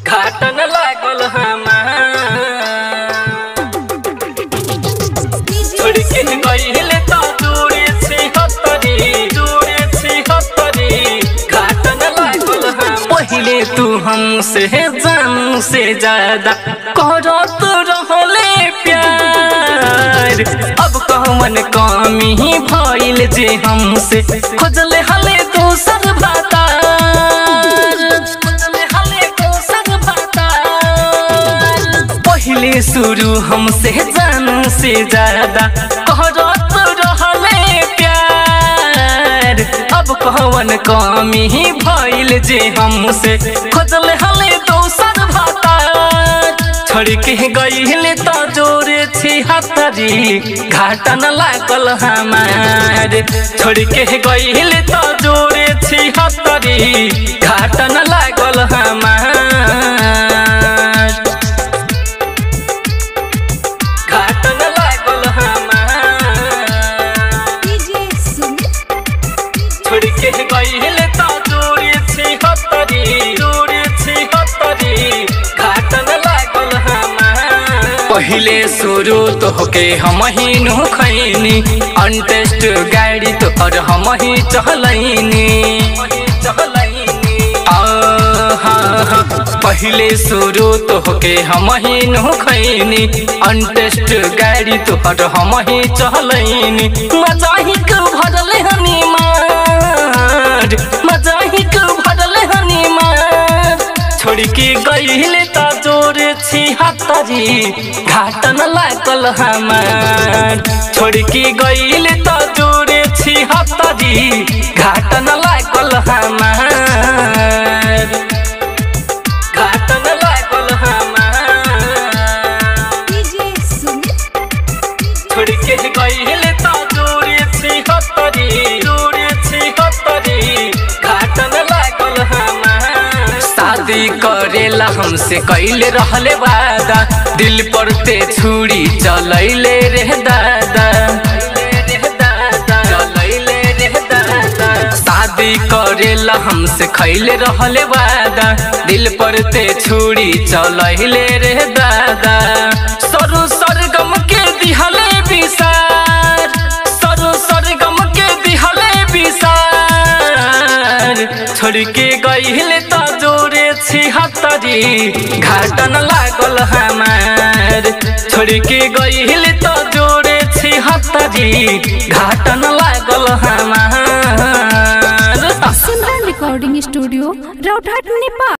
घाटन लागल हमार छोड़ के गइले तो दूरे से हतरी घाटन लागल हम पहिले तू हमसे जानू से ज्यादा करत रहले प्यार अब कौन कमी भइल जे हमसे खोजले हले दोसर पहिले शुरू हमसे जानू से ज्यादा करत रहले प्यार अब कौन कमी भइल जे हमसे खोजले हले दोसर भातार छोड़ के गइले तो जोरे छी हतरी घाटन लागल हमार छोड़ के गइले तो जोरे छी हतरी घाटन लागल हमार पहिले शुरू तो होके हम ही नु खैनी अनटेस्ट गाड़ी तो और हम ही चलैनी पहिले शुरू तो होके हम ही नु खैनी अनटेस्ट गाड़ी तो और हम ही चलैनी मजा ही को भरले हनी मार मजा ही को भरले हनी मार छोड़ के गइले त जोरे छी हतरी घाटन लागल हमार छोड़ के गइले त जोरे छी हतरी घाटन लागल हमार घाटन लागल हमार छोड़ के गइले त जोरे छी हतरी घाटन लागल हमार शादी करेला हमसे कैले रहले वादा दिल पर ते छुरी चलैले रे दादा शादी करेला हमसे खैले रहले वादा दिल पर ते छुरी चलैले रे दादा सरु सरगम के दिहले विसार सरु सरगम के दिहले विसार छोड़ के गइले त जोरे छी हतरी घाटन लागल हमार छोड़ के गइले त जोरे छी हतरी घाटन लागल हमार सिमरन रिकॉर्डिंग स्टूडियो रौघाट नेपाल।